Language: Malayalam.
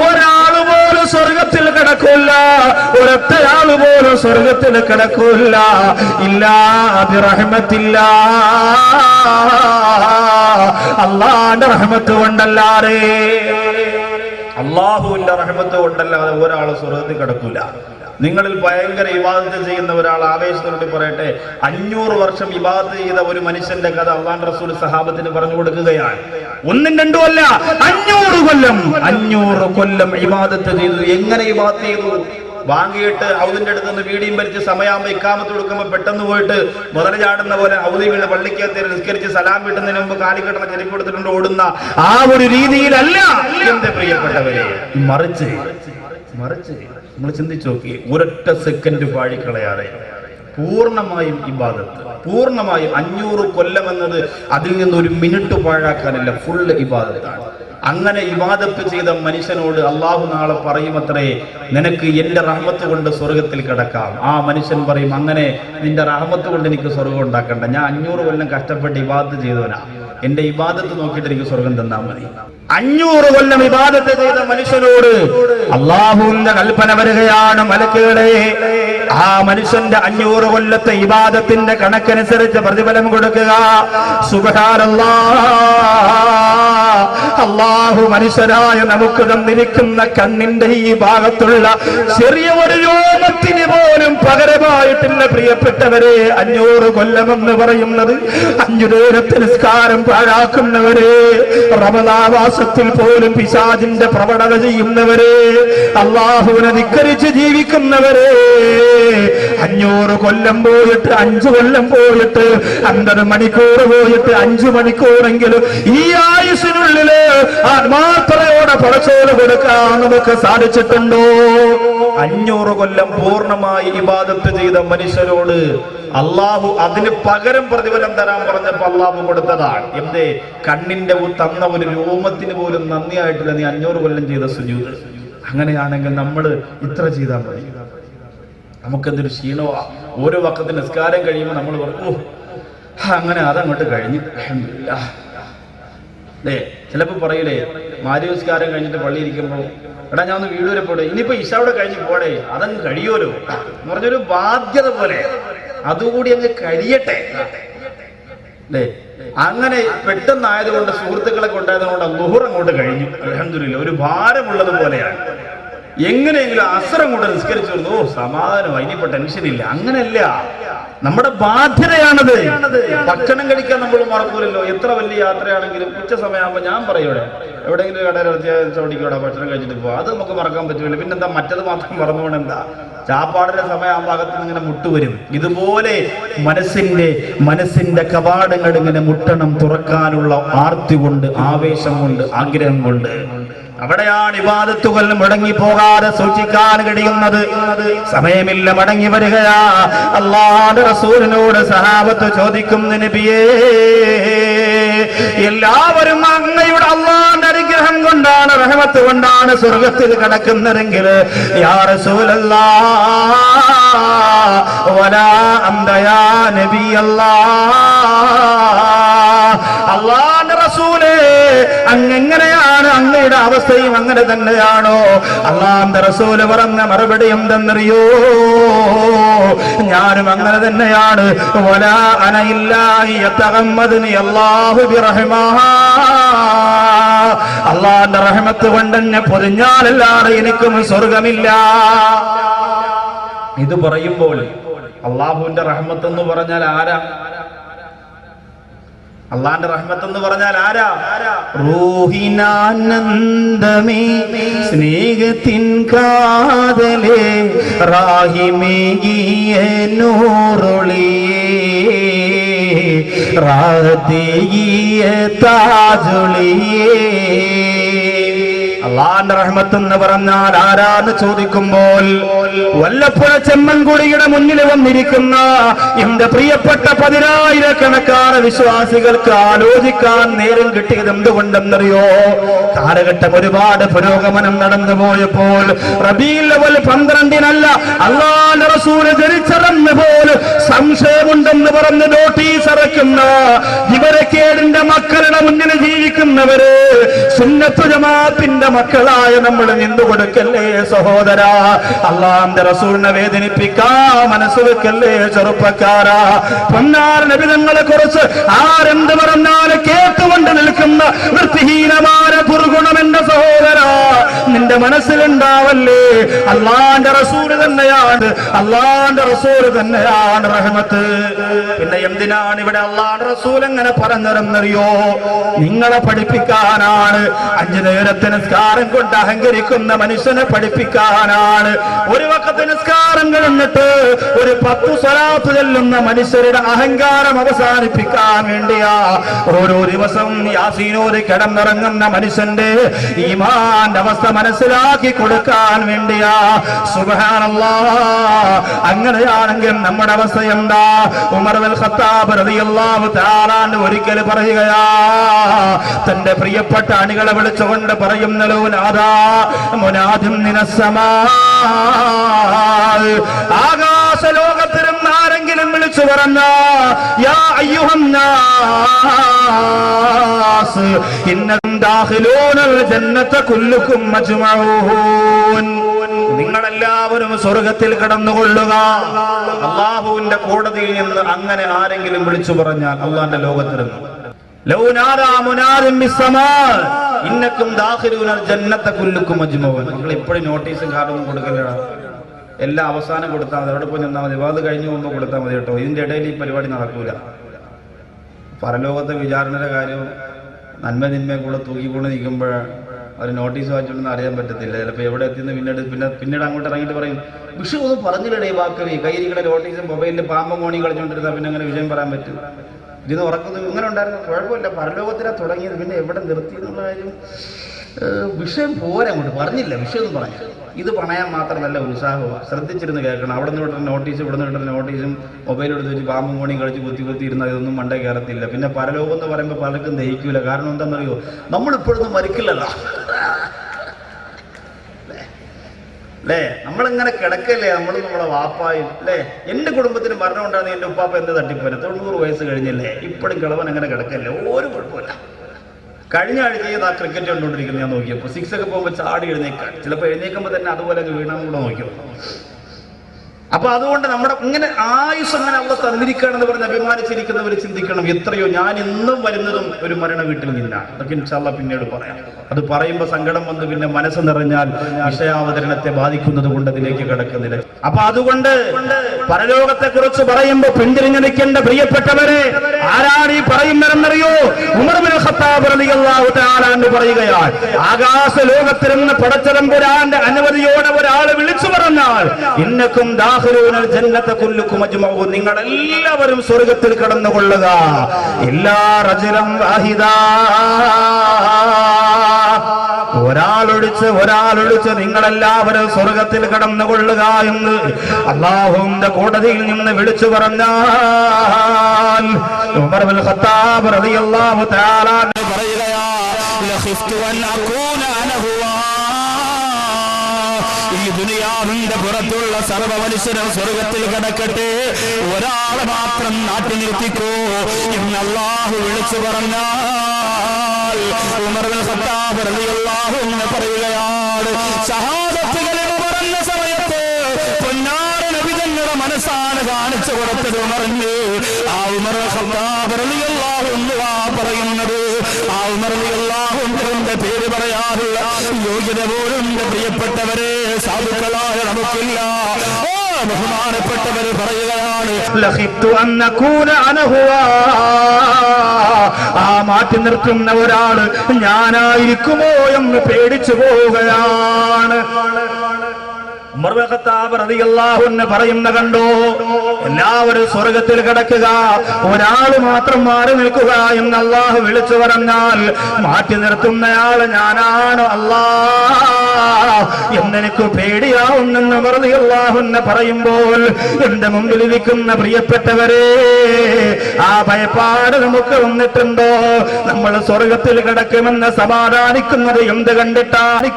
ഒരാള് പോലും സ്വർഗത്തിൽ കിടക്കൂല, ഒരൊറ്റയാള് പോലും സ്വർഗത്തിൽ കിടക്കൂല. ഇല്ലാ ബിറഹ്മത്തില്ലാ, അല്ലാഹുവിന്റെ റഹ്മത്ത് കൊണ്ടല്ലാതെ, അല്ലാഹുവിന്റെ റഹ്മത്ത് കൊണ്ടല്ലാതെ ഒരാൾ സ്വർഗത്തിൽ കിടക്കൂല. നിങ്ങളിൽ ഭയങ്കര ഇബാദത്ത് ചെയ്യുന്ന ഒരാൾ ആവേശത്തോടെ പറയട്ടെ, 500 വർഷം ഇബാദത്ത് ചെയ്ത ഒരു മനുഷ്യന്റെ കഥ അല്ലാഹുവിന്റെ റസൂൽ സഹാബത്തിന് പറഞ്ഞു കൊടുക്കുകയാണ്. ഒന്നും രണ്ടും അല്ല, 500 കൊല്ലം ഇബാദത്ത് ചെയ്തു. എങ്ങനെ ഇബാദത്ത് ചെയ്തു? വാങ്ങിയിട്ട് ഔദിന്റെ അടുത്ത് നിന്ന് വീടിയും വലിച്ച് സമയാകുമ്പോൾ ഇക്കാമത്ത് കൊടുക്കുമ്പോൾ പെട്ടെന്ന് പോയിട്ട് മുതല ചാടുന്ന പോലെ ഔദി വീണ് പള്ളിക്കകത്ത് നിസ്കരിച്ച് സലാം വീട്ടുന്നതിന് മുമ്പ് കാലി കിടന്ന ചെരുപ്പ് കൊടുത്തിട്ടുണ്ട് ഓടുന്ന ആ ഒരു രീതിയിലല്ല എന്റെ പ്രിയപ്പെട്ടവരെ. മറിച്ച് നമ്മൾ ചിന്തിച്ചു നോക്കി, ഒരൊറ്റ സെക്കൻഡ് പാഴിക്കളയാതെ പൂർണ്ണമായും ഇബാദത്ത്, പൂർണ്ണമായും 500 കൊല്ലം എന്നത് അതിൽ നിന്ന് ഒരു മിനിറ്റ് പാഴാക്കാനല്ല, ഫുള്ള് ഇബാദത്താണ്. അങ്ങനെ ഇബാദത്ത് ചെയ്ത മനുഷ്യനോട് അള്ളാഹു നാളെ പറയുമത്രേ, നിനക്ക് എന്റെ റഹ്മത്ത് കൊണ്ട് സ്വർഗത്തിൽ കിടക്കാം. ആ മനുഷ്യൻ പറയും, അങ്ങനെ നിന്റെ റഹ്മത്ത് കൊണ്ട് എനിക്ക് സ്വർഗം ഉണ്ടാക്കണ്ട, ഞാൻ 500 കൊല്ലം കഷ്ടപ്പെട്ട് ഇബാദത്ത് ചെയ്തവനാ, എന്റെ ഇബാദത്ത് നോക്കിയിട്ട് എനിക്ക് സ്വർഗം തന്നാൽ മതി. 500 കൊല്ലം ഇബാദത്ത് ചെയ്ത മനുഷ്യനോട് അള്ളാഹുവിന്റെ കൽപ്പന വരികയാണ്, മലക്കുകളെ ആ മനുഷ്യന്റെ 500 കൊല്ലത്തെ ഇബാദത്തിന്റെ കണക്കനുസരിച്ച് പ്രതിഫലം കൊടുക്കുക. സുബ്ഹാനല്ലാഹ്, അള്ളാഹു മനുഷ്യരായ നമുക്ക് തന്നിരിക്കുന്ന കണ്ണിന്റെ ഈ ഭാഗത്തുള്ള ചെറിയ ഒരു രോമത്തിന് പോലും പകരമായിട്ടില്ല. പ്രിയപ്പെട്ടവരെ, 500 കൊല്ലമെന്ന് പറയുന്നത് 5 നേരത്തെ നിസ്കാരം പാഴാക്കുന്നവരെ, റമദാൻ മാസത്തിൽ പോലും പിശാചിന്റെ പ്രവണത ചെയ്യുന്നവരെ, അള്ളാഹുവിനെ ധിക്കരിച്ച് ജീവിക്കുന്നവരെ, 500 കൊല്ലം പോയിട്ട് 5 കൊല്ലം പോയിട്ട് 50 മണിക്കൂർ പോയിട്ട് 5 മണിക്കൂറെങ്കിലും ഈ ആയുസിനുള്ളില് ആത്മാർത്ഥതയോടെ പടച്ചോറ് കൊടുക്കാൻ നമുക്ക് സാധിച്ചിട്ടുണ്ടോ? 500 കൊല്ലം പൂർണ്ണമായി ഇബാദത്ത് ചെയ്ത മനുഷ്യരോട് അള്ളാഹു അതിന് പകരം പ്രതിഫലം തരാൻ പറഞ്ഞപ്പോ അള്ളാഹു കൊടുത്തതാണ്. എന്തേ? കണ്ണിന്റെ തന്ന ഒരു രോമത്തിന് പോലും നന്ദിയായിട്ടില്ല നീ 500 കൊല്ലം ചെയ്ത സുജൂദ്. അങ്ങനെയാണെങ്കിൽ നമ്മൾ ഇത്ര ചെയ്താൽ മതി. നമുക്കെന്തൊരു ക്ഷീണമാ. ഓരോ വക്കത്ത് നിസ്കാരം കഴിയുമ്പോൾ നമ്മൾ പറഞ്ഞു, അങ്ങനെ അതങ്ങോട്ട് കഴിഞ്ഞു അല്ലേ. ചിലപ്പോൾ പറയൂലേ, മാരിസ്കാരം കഴിഞ്ഞിട്ട് പള്ളി ഇരിക്കുമ്പോൾ, എടാ ഞാൻ ഒന്ന് വീട് വരെ പോടെ, ഇനിയിപ്പോ ഇശാവിടെ കഴിഞ്ഞ് പോടെ, അതങ്ങ് കഴിയുമല്ലോ എന്ന് പറഞ്ഞൊരു ബാധ്യത പോലെ, അതുകൂടി അങ്ങ് കഴിയട്ടെ അല്ലേ. അങ്ങനെ പെട്ടെന്നായതുകൊണ്ട് സുഹൃത്തുക്കളെ കൊണ്ടായതുകൊണ്ട് ളുഹർ അങ്ങോട്ട് കഴിഞ്ഞു. അൽഹംദുലില്ലാഹ്, ഒരു ഭാരമുള്ളത് പോലെയാണ്. എങ്ങനെയെങ്കിലും അസ്ർ അങ്ങോട്ട് നിസ്കരിച്ചു വന്നു, സമാധാനമായി, ഇനിയിപ്പോ ടെൻഷൻ ഇല്ല. അങ്ങനെയല്ല, നമ്മുടെ ബാധ്യതയാണത്. ഭക്ഷണം കഴിക്കാൻ നമ്മൾ മറക്കൂലല്ലോ. എത്ര വലിയ യാത്രയാണെങ്കിലും ഉച്ച സമയമാകുമ്പോൾ ഞാൻ പറയൂടെ, എവിടെയെങ്കിലും കടയിലിറച്ചിയ ചവിടിക്കൂടെ ഭക്ഷണം കഴിച്ചിട്ട് പോവാ, അത് നമുക്ക് മറക്കാൻ പറ്റില്ല. പിന്നെന്താ മറ്റത് മാത്രം മറന്നുകൊണ്ട് എന്താ? ചാപ്പാടിന്റെ സമയമാകുമ്പോൾ അകത്ത് ഇങ്ങനെ മുട്ടുവരും. ഇതുപോലെ മനസ്സിന്റെ കവാടങ്ങൾ ഇങ്ങനെ മുട്ടണം, തുറക്കാനുള്ള ആർത്തി കൊണ്ട്, ആവേശം കൊണ്ട്, ആഗ്രഹം കൊണ്ട്. അവിടെയാണ് ഇബാദത്തുകൾ മുടങ്ങി പോകാതെ സൂക്ഷിക്കാൻ കഴിയുന്നത്. സമയമില്ല, മടങ്ങി വരികയാ. അല്ലാഹുവിന്റെ റസൂലിനോട് സഹാബത്ത് ചോദിക്കുന്നു, നബിയേ, എല്ലാവരും അങ്ങയുടെ അല്ലാഹുവിന്റെ അനുഗ്രഹം കൊണ്ടാണ്, റഹ്മത്ത് കൊണ്ടാണ് സ്വർഗത്തിൽ കടക്കുന്നതെങ്കിൽ യാ റസൂലല്ലാഹ് വലാ അന്ത യാ നബിയല്ലാഹ്, അല്ലാഹുവിന്റെ റസൂലേ, അങ്ങെങ്ങനെയാണ്? അങ്ങയുടെ അവസ്ഥയും അങ്ങനെ തന്നെയാണോ? അല്ലാഹുവിന്റെ റസൂല് പറഞ്ഞ മറുപടി എന്തെന്നറിയോ? ഞാനും അങ്ങനെ തന്നെയാണ്. വലാ അന ഇല്ലാഹി യതഗമ്മദനി അല്ലാഹു ബിറഹ്മഹ, അല്ലാഹുവിന്റെ റഹ്മത്ത് കൊണ്ട് എന്നെ പൊതിഞ്ഞാലല്ലാതെ എനിക്കും സ്വർഗമില്ല. ഇത് പറയുമ്പോൾ അല്ലാഹുവിന്റെ റഹ്മത്ത് എന്ന് പറഞ്ഞാൽ ആരാ? അള്ളാന്റെ റഹ്മത്ത് എന്ന് പറഞ്ഞാൽ ആരാ? റൂഹിനാനന്ദമേ സ്നേഹത്തിൻ കാതലേ റാഹിമേകിയ നൂറൊളിയേ റാഹത്തേകിയ താജുളിയേ. അള്ളാന്റെ റഹ്മത്ത് എന്ന് പറഞ്ഞാൽ ആരാന്ന് ചോദിക്കുമ്പോൾ വല്ലപ്പുഴ ചെമ്മൻകുടിയുടെ മുന്നിൽ വന്നിരിക്കുന്ന എന്റെ പ്രിയപ്പെട്ട 10,000 കണക്കാണ് വിശ്വാസികൾക്ക് ആലോചിക്കാൻ നേരം കിട്ടിയത് എന്തുകൊണ്ടെന്നറിയോ? കാലഘട്ടം ഒരുപാട് പുരോഗമനം നടന്നു പോയപ്പോൾ റബീഉൽ അവ്വൽ 12-നല്ല അല്ലാഹുവിന്റെ റസൂൽ ജനിച്ചതെന്ന് പോലും സംശയമുണ്ടെന്ന് പറഞ്ഞ് നോട്ടീസ് ഇറക്കുന്ന വിവരക്കേടിന്റെ മക്കളുടെ മുന്നിൽ ജീവിക്കുന്നവര് സുന്നത്ത് ജമാഅത്തിന്റെ മക്കളായ നമ്മൾ നിന്നുകൊടുക്കല്ലേ സഹോദരാ. അല്ലാഹുവിന്റെ റസൂലിനെ വേദനിപ്പിക്കാ മനസ്സ് വെക്കല്ലേ ചെറുപ്പക്കാരാ. പൊന്നാർ നബി തങ്ങളെ കുറിച്ച് ആരെന്ത് പറഞ്ഞാൽ കേട്ടുകൊണ്ട് നിൽക്കുന്ന വൃത്തിഹീനമായ ദുർഗുണം എന്റെ സഹോദരാ നിന്റെ മനസ്സിലുണ്ടാവല്ലേ. അല്ലാഹുവിന്റെ റസൂൽ തന്നെയാണ്, അല്ലാഹുവിന്റെ റസൂൽ തന്നെയാണ് റഹ്മത്ത്. പിന്നെ എന്തിനാണ് ഇവിടെ അല്ലാഹുവിന്റെ റസൂൽ എങ്ങനെ പറഞ്ഞതെന്നറിയോ? നിങ്ങളെ പഠിപ്പിക്കാനാണ്. 5 നേരത്തെ നിസ്കാരം കൊണ്ട് അഹങ്കരിക്കുന്ന മനുഷ്യനെ പഠിപ്പിക്കാനാണ്. ഒരു വഖത്ത് നിസ്കാരം കഴിഞ്ഞിട്ട് ഒരു 10 സ്വലാത്ത് ചൊല്ലുന്ന മനുഷ്യരുടെ അഹങ്കാരം അവസാനിപ്പിക്കാൻ വേണ്ടിയാ. ഓരോ ദിവസവും യാസീനോട് കിടന്നിറങ്ങുന്ന മനുഷ്യന്റെ ഈമാന്റെ അവസ്ഥ മനസ്സിലാക്കി കൊടുക്കാൻ വേണ്ടിയാ. സുബ്ഹാനല്ലാഹ്. അങ്ങനെയാണെങ്കിൽ നമ്മുടെ അവസ്ഥ എന്താ? ഉമർ ഇബ്നുൽ ഖത്താബ് റളിയല്ലാഹു തആല ഒരിക്കൽ പറയുകയാ, തന്റെ പ്രിയപ്പെട്ട അണികളെ വിളിച്ചുകൊണ്ട് പറയുന്നല്ലോ, നാദാ മുനാദിൻ മിനസ്സമാ, ആകാശ ലോകത്തിലും ആരെങ്കിലും വിളിച്ചു പറഞ്ഞ യാ അയ്യുഹന്നാസ് ഇന്നകും ദാഖിലൂനൽ ജന്നത കുല്ലുകും മജ്മഊൻ, നിങ്ങളെല്ലാവരും സ്വർഗത്തിൽ കടന്നുകൊള്ളുക. അല്ലാഹുവിന്റെ കോടതിയിൽ നിന്ന് അങ്ങനെ ആരെങ്കിലും വിളിച്ചു പറഞ്ഞാൽ അല്ലാഹുവിന്റെ ലോകത്തിരുന്നു ലൗ നാദാ മുനാദിൻ മിസ്സമാ ഇന്നകും ദാഖിലൂനൽ ജന്നത കുല്ലുകും മജ്മഊൻ. നിങ്ങൾ ഇപ്പോഴും നോട്ടീസും കാർഡൊന്നും കൊടുക്കലടാ. എല്ലാം അവസാനം കൊടുത്താൽ മതി. അവിടെ പോയി നിന്നാൽ മതി. അത് കഴിഞ്ഞു പോകുമ്പോൾ കൊടുത്താൽ മതി കേട്ടോ. ഇതിന്റെ ഇടയിൽ ഈ പരിപാടി നടക്കൂല. പരലോകത്തെ വിചാരണയുടെ കാര്യം നന്മ തിന്മയെ കൂടെ തൂക്കിക്കൊണ്ട് നിൽക്കുമ്പോൾ അവർ നോട്ടീസ് വായിച്ചോണ്ടെന്ന് അറിയാൻ പറ്റത്തില്ല. ചിലപ്പോൾ എവിടെ എത്തിയെന്ന് പിന്നീട് അങ്ങോട്ട് ഇറങ്ങിയിട്ട് പറയും, വിഷയം ഒന്നും പറഞ്ഞില്ലടേ വാക്കവി, കയ്യിരിക്കടെ നോട്ടീസും മൊബൈലിൽ പാമ്പും മോണി കളിച്ചുകൊണ്ടിരുന്നാൽ പിന്നെ അങ്ങനെ വിഷയം പറയാൻ പറ്റും. ഇതിന്ന് ഉറക്കുന്നത് ഇങ്ങനെ ഉണ്ടായിരുന്നു. കുഴപ്പമില്ല, പരലോകത്തിലാണ് തുടങ്ങിയത്, പിന്നെ എവിടെ നിർത്തി എന്നുള്ള കാര്യം വിഷയം പോരാ. അങ്ങോട്ട് പറഞ്ഞില്ല, വിഷയമൊന്നും പറഞ്ഞു. ഇത് പണയാൻ മാത്രം നല്ല ഉത്സാഹമാണ്. ശ്രദ്ധിച്ചിരുന്ന് കേൾക്കണം. അവിടെ നിന്ന് വിടുന്ന നോട്ടീസ്, ഇവിടെ നിന്ന് വിടുന്ന നോട്ടീസും മൊബൈൽ എടുത്ത് വെച്ച് പാമ്പും കോണിയും കളിച്ച് കുത്തി ഇരുന്നാൽ ഇതൊന്നും മണ്ടേ കയറത്തില്ല. പിന്നെ പരലോകം എന്ന് പറയുമ്പോൾ പലർക്കും ദഹിക്കൂല. കാരണം എന്താണെന്നറിയോ? നമ്മളിപ്പോഴൊന്നും മരിക്കില്ലല്ലോ അല്ലേ? നമ്മളിങ്ങനെ കിടക്കല്ലേ, നമ്മളെ വാപ്പായും അല്ലേ. എൻ്റെ കുടുംബത്തിന് മരണം ഉണ്ടാകുന്ന എൻ്റെ ഉപ്പാപ്പ എന്ത് തട്ടിപ്പോരെ, 90 വയസ്സ് കഴിഞ്ഞല്ലേ, ഇപ്പോഴും കിളവൻ അങ്ങനെ കിടക്കല്ലേ, ഒരു കുഴപ്പമില്ല. കഴിഞ്ഞ ആഴ്ച ആ ക്രിക്കറ്റ് കണ്ടുകൊണ്ടിരിക്കുന്നത് ഞാൻ നോക്കിയപ്പോൾ 6 ഒക്കെ പോകുമ്പോൾ ചാടി എഴുന്നേക്കാൻ, ചിലപ്പോൾ എഴുന്നേക്കുമ്പോൾ തന്നെ അതുപോലെ വീണാൻ കൂടെ നോക്കിയോ. അപ്പൊ അതുകൊണ്ട് നമ്മുടെ ഇങ്ങനെ ആയുസ് അങ്ങനെ അവിടെ തന്നിരിക്കുകയാണെന്ന് പറഞ്ഞ് അഭിമാനിച്ചിരിക്കുന്നവർ ചിന്തിക്കണം, എത്രയോ ഞാൻ ഇന്നും വരുന്നതും ഒരു മരണ വീട്ടിൽ നിന്നാണ്. അതൊക്കെ ഇൻഷാ അല്ലാഹ് പിന്നീട് പറയാം. അത് പറയുമ്പോൾ സങ്കടം വന്ന് പിന്നെ മനസ്സ് നിറഞ്ഞാൽ വിഷയാവതരണത്തെ ബാധിക്കുന്നത് കൊണ്ട് അതിലേക്ക് കിടക്കുന്നില്ല. അപ്പൊ അതുകൊണ്ട് പരലോകത്തെ കുറിച്ച് പറയുമ്പോൾ പിന്തിരിഞ്ഞു നിൽക്കേണ്ട പ്രിയപ്പെട്ടവരെ, ആരാണ് ഈ പറയുന്നതെന്നറിയോ? ഉമർ ഇബ്നുൽ ഖത്താബ് റളിയല്ലാഹു തആല എന്ന് പറയുകയാണ്, ആകാശ ലോകത്തിരുന്ന് പടച്ചതമ്പുരാന്റെ അനുമതിയോടെ ഒരാൾ വിളിച്ചു പറഞ്ഞാൽ ഇന്നക്കും ദാഖിലൂനൽ ജന്നത കുല്ലുകും അജ്മഊൻ, നിങ്ങളെല്ലാവരും സ്വർഗത്തിൽ കടന്നുകൊള്ളുക. ഇല്ലാ റജുലൻ വാഹിദാ, ഒരാളൊഴിച്ച് നിങ്ങളെല്ലാവരും സ്വർഗത്തിൽ കടന്നുകൊള്ളുക എന്ന് അല്ലാഹുവിന്റെ കോടതിയിൽ നിന്ന് വിളിച്ചു പറഞ്ഞാൽ ഉമർ ഇബ്നുൽ ഖത്താബ് റളിയല്ലാഹു തആല പറയുകയാ, ലഖിഫ്തു അൻ അകൂന അനഹുവാ, ഈ ദുനിയാവിന്റെ പുറത്തുള്ള സർവ്വ മനുഷ്യരും സ്വർഗത്തിൽ കിടക്കട്ടെ, ഒരാളെ മാത്രം നാട്ടി നിർത്തിക്കോ എന്ന് അല്ലാഹു വിളിച്ചു പറഞ്ഞാൽ ഉമർ ഇബ്നുൽ ഖത്താബ് റളിയല്ലാഹു അൻഹു പറയുകയാണ്, ശഹാദത്ത് കലിമ പറഞ്ഞ സമയത്ത് പൊന്നാര നബി തങ്ങളുടെ മനസ്സാണ് കാണിച്ചു കൊടുത്തത് ഉമറിന്. ആ ഉമർ ഇബ്നുൽ ഖത്താബ് റളിയല്ലാഹു അൻഹു പറയുന്നത്, ആ ഉമർ റളിയല്ലാഹു അൻഹുവിന്റെ പേര് പറയാനുള്ള യോഗ്യത പോലും പ്രിയപ്പെട്ടവരെ സാധുക്കളായ നമുക്കില്ല. ബഹുമാനപ്പെട്ടവര് പറയുകയാണ്, ആ മാറ്റി നിർത്തുന്ന ഒരാള് ഞാനായിരിക്കുമോ എന്ന് പേടിച്ചു പോവുകയാണ്. ഉമർ ഇബ്നുൽ ഖത്താബ് റളിയല്ലാഹു അൻഹു പറയുന്ന കണ്ടോ, എല്ലാവരും സ്വർഗത്തിൽ കിടക്കുക, ഒരാൾ മാത്രം മാറി നിൽക്കുക എന്ന് അല്ലാഹു വിളിച്ചു പറഞ്ഞാൽ മാറ്റി നിർത്തുന്നയാൾ ഞാനാണ് അല്ലാഹ്. എന്നെനിക്ക് പേടിയാവുന്നെന്ന് റളിയല്ലാഹു അൻഹു പറയുമ്പോൾ എന്റെ മുമ്പിൽ ഇരിക്കുന്ന പ്രിയപ്പെട്ടവരെ, ആ ഭയപ്പാട് നമുക്ക് വന്നിട്ടുണ്ടോ? നമ്മൾ സ്വർഗത്തിൽ കിടക്കുമെന്ന് സമാധാനിക്കുന്നത് എന്ത് കണ്ടിട്ടാണ്?